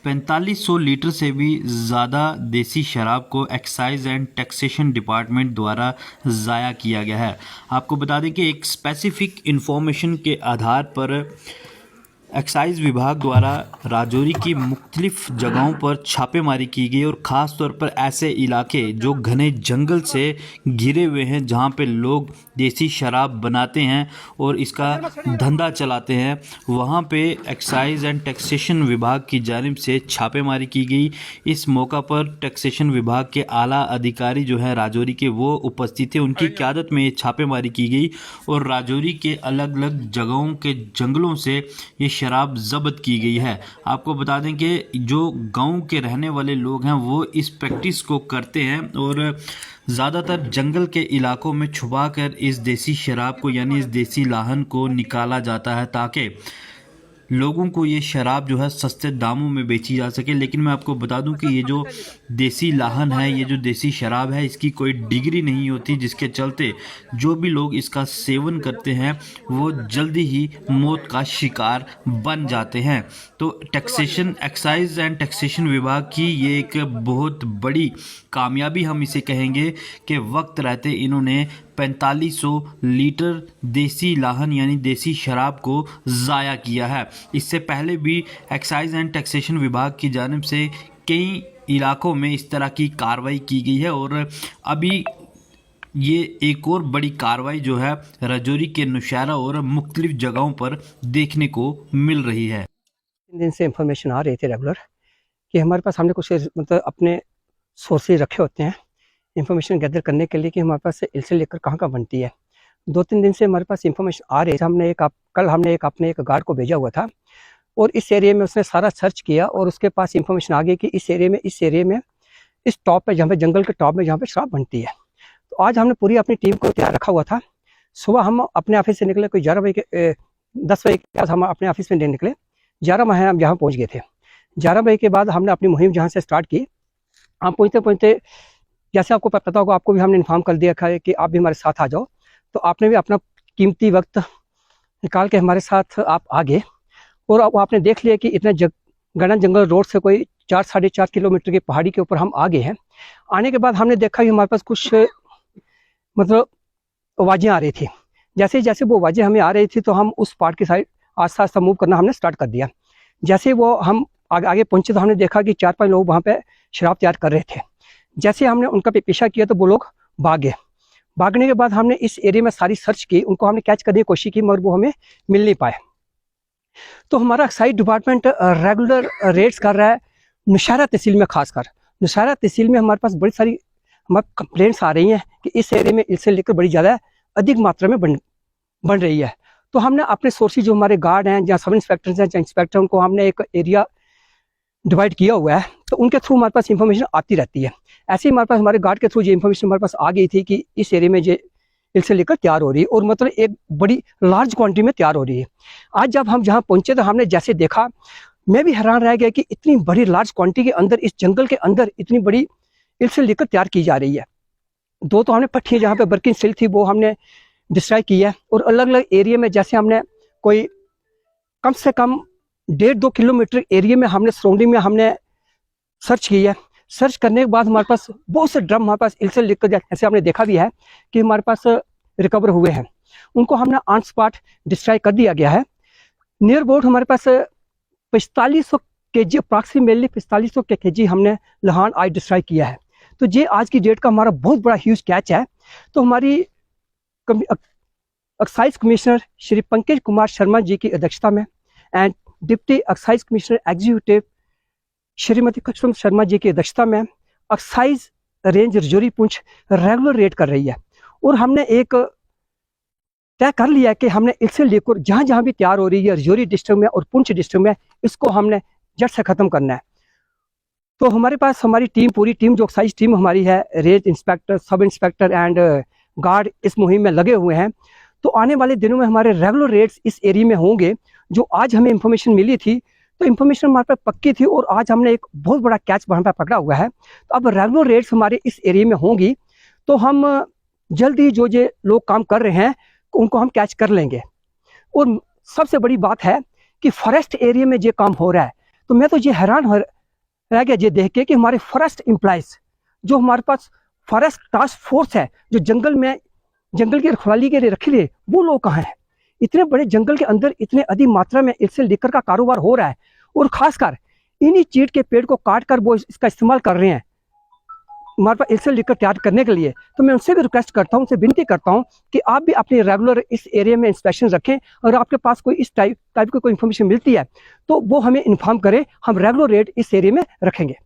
4500 litre से भी ज़्यादा देसी शराब को एक्साइज एंड टैक्सेशन डिपार्टमेंट द्वारा ज़ाया किया गया है। आपको बता दें कि एक स्पेसिफिक इंफॉर्मेशन के आधार पर एक्साइज विभाग द्वारा राजौरी की मुख्तलिफ जगहों पर छापेमारी की गई और ख़ास तौर पर ऐसे इलाके जो घने जंगल से घिरे हुए हैं जहां पे लोग देसी शराब बनाते हैं और इसका धंधा चलाते हैं, वहां पे एक्साइज एंड टैक्सेशन विभाग की जानिब से छापेमारी की गई। इस मौका पर टैक्सेशन विभाग के आला अधिकारी जो है राजौरी के, वो उपस्थित थे। उनकी क़यादत में ये छापेमारी की गई और राजौरी के अलग अलग जगहों के जंगलों से ये शराब जब्त की गई है। आपको बता दें कि जो गांव के रहने वाले लोग हैं वो इस प्रैक्टिस को करते हैं और ज़्यादातर जंगल के इलाकों में छुपाकर इस देसी शराब को यानी इस देसी लाहन को निकाला जाता है ताकि लोगों को ये शराब जो है सस्ते दामों में बेची जा सके। लेकिन मैं आपको बता दूं कि ये जो देसी लाहन है, ये जो देसी शराब है, इसकी कोई डिग्री नहीं होती, जिसके चलते जो भी लोग इसका सेवन करते हैं वो जल्दी ही मौत का शिकार बन जाते हैं। तो टैक्सेशन, एक्साइज एंड टैक्सेशन विभाग की ये एक बहुत बड़ी कामयाबी हम इसे कहेंगे कि वक्त रहते इन्होंने 4500 लीटर देसी लाहन यानी देसी शराब को ज़ाया किया है। इससे पहले भी एक्साइज एंड टैक्सेशन विभाग की जानिब से कई इलाकों में इस तरह की कार्रवाई की गई है और अभी ये एक और बड़ी कार्रवाई जो है राजौरी के नौशहरा और मुख्तलिफ जगहों पर देखने को मिल रही है। 3 दिन से इंफॉर्मेशन आ रही थी रेगुलर कि हमारे पास हमने कुछ मतलब अपने सोर्सेज रखे होते हैं इंफॉर्मेशन गैदर करने के लिए कि हमारे पास इल्से लेकर कहाँ बनती है। 2-3 दिन से हमारे पास इंफॉर्मेशन आ रही है। कल हमने अपने एक गार्ड को भेजा हुआ था और इस एरिया में उसने सारा सर्च किया और उसके पास इंफॉर्मेशन आ गई कि इस एरिया में इस टॉप पे जहाँ पे जंगल के टॉप में जहाँ पे शराब बनती है। तो आज हमने पूरी अपनी टीम को तैयार रखा हुआ था। सुबह हम अपने ऑफिस से निकले, कोई 10 बजे के बाद हम अपने ऑफिस में निकले। 11 बजे हम जहाँ पहुँच गए थे। 11 बजे के बाद हमने अपनी मुहिम जहाँ से स्टार्ट की। हम पहुँचते जैसे आपको पता होगा, आपको भी हमने इन्फॉर्म कर दिया है कि आप भी हमारे साथ आ जाओ। तो आपने भी अपना कीमती वक्त निकाल के हमारे साथ आप आ गए और आपने देख लिया कि इतना घना जंगल रोड से कोई 4-4.5 किलोमीटर की पहाड़ी के ऊपर हम आ गए हैं। आने के बाद हमने देखा कि हमारे पास कुछ मतलब आवाज़ें आ रही थी। जैसे जैसे वो आवाज़ें हमें आ रही थी तो हम उस पार्ट की साइड आस्ता आस्ता मूव करना हमने स्टार्ट कर दिया। जैसे वो हम आगे पहुँचे तो हमने देखा कि 4-5 लोग वहाँ पर शराब तैयार कर रहे थे। जैसे हमने उनका पीछा किया तो वो लोग भागे। भागने के बाद हमने इस एरिया में सारी सर्च की, उनको हमने कैच करने की कोशिश की मगर वो हमें मिल नहीं पाए। तो हमारा एक्साइज डिपार्टमेंट रेगुलर रेड्स कर रहा है नौशहरा तहसील में। खासकर नौशहरा तहसील में हमारे पास बड़ी सारी कंप्लेंट्स आ रही हैं कि इस एरिया में इल्से लेकर बड़ी ज़्यादा अधिक मात्रा में बन रही है। तो हमने अपने सोर्सेज जो हमारे गार्ड हैं, जहाँ सब इंस्पेक्टर्स हैं, जहाँ इंस्पेक्टर, उनको हमने एक एरिया डिवाइड किया हुआ है। तो उनके थ्रू हमारे पास इंफॉर्मेशन आती रहती है। ऐसे ही हमारे पास हमारे गार्ड के थ्रू ये इंफॉर्मेशन हमारे पास आ गई थी कि इस एरिया में ये इल्से लेकर तैयार हो रही है और मतलब एक बड़ी लार्ज क्वांटिटी में तैयार हो रही है। आज जब हम जहाँ पहुंचे तो हमने जैसे देखा, मैं भी हैरान रह गया कि इतनी बड़ी लार्ज क्वांटिटी के अंदर, इस जंगल के अंदर इतनी बड़ी इल्से लेकर तैयार की जा रही है। 2 तो हमने पट्टियाँ जहाँ पे वर्किंग स्टिल थी वो हमने डिस्ट्रॉय की है और अलग अलग एरिया में जैसे हमने कोई कम से कम 1.5-2 किलोमीटर एरिया में हमने सराउंडिंग में हमने सर्च की है। सर्च करने के बाद हमारे पास बहुत से ड्रम हमारे पास इल्से लेकर, जैसे हमने देखा भी है कि हमारे पास रिकवर हुए हैं, उनको हमने ऑन स्पॉट डिस्ट्रॉय कर दिया गया है। नियर अबाउट हमारे पास 4500 kg, अप्रॉक्सीमेटली 4500 kg हमने लाहन आज डिस्ट्रॉय किया है। तो ये आज की डेट का हमारा बहुत बड़ा ह्यूज कैच है। तो हमारी एक्साइज कमिश्नर श्री पंकज कुमार शर्मा जी की अध्यक्षता में and deputy excise commissioner executive Shrimati Kachram Sharma ji की अध्यक्षता में excise range Rajouri Poonch regular raid कर रही है और हमने एक तय कर लिया है कि हमने इल्से लेकर जहाँ जहाँ भी तैयार हो रही है राजौरी डिस्ट्रिक्ट में और पुंछ डिस्ट्रिक्ट में, इसको हमने जड़ से ख़त्म करना है। तो हमारे पास हमारी टीम, पूरी टीम जो एक्साइज टीम हमारी है, range inspector, sub inspector and guard इस मुहिम में लगे हुए हैं। तो आने वाले दिनों में हमारे रेगुलर रेड्स इस एरिया में होंगे। जो आज हमें इंफॉर्मेशन मिली थी तो इंफॉर्मेशन हमारे पास पक्की थी और आज हमने एक बहुत बड़ा कैच वहाँ पर पकड़ा हुआ है। तो अब रेगुलर रेड्स हमारे इस एरिया में होंगी तो हम जल्दी जो लोग काम कर रहे हैं उनको हम कैच कर लेंगे। और सबसे बड़ी बात है कि फॉरेस्ट एरिया में ये काम हो रहा है। तो मैं तो ये हैरान रह गया ये देख के कि हमारे फॉरेस्ट एम्प्लॉइज, जो हमारे पास फॉरेस्ट टास्क फोर्स है, जो जंगल में जंगल की रखवाली के लिए रखे लिए, वो लोग कहाँ हैं? इतने बड़े जंगल के अंदर इतने अधिक मात्रा में इल्सिल लिकर का कारोबार हो रहा है, और खासकर इन्हीं चीड़ के पेड़ को काट कर वो इसका इस्तेमाल कर रहे हैं हमारे पास इल्सिल लिकर तैयार करने के लिए। तो मैं उनसे भी रिक्वेस्ट करता हूँ, उनसे विनती करता हूँ कि आप भी अपने रेगुलर इस एरिया में इंस्पेक्शन रखें, और आपके पास कोई इस टाइप की कोई इन्फॉर्मेशन मिलती है तो वो हमें इन्फॉर्म करें, हम रेगुलर रेट इस एरिया में रखेंगे।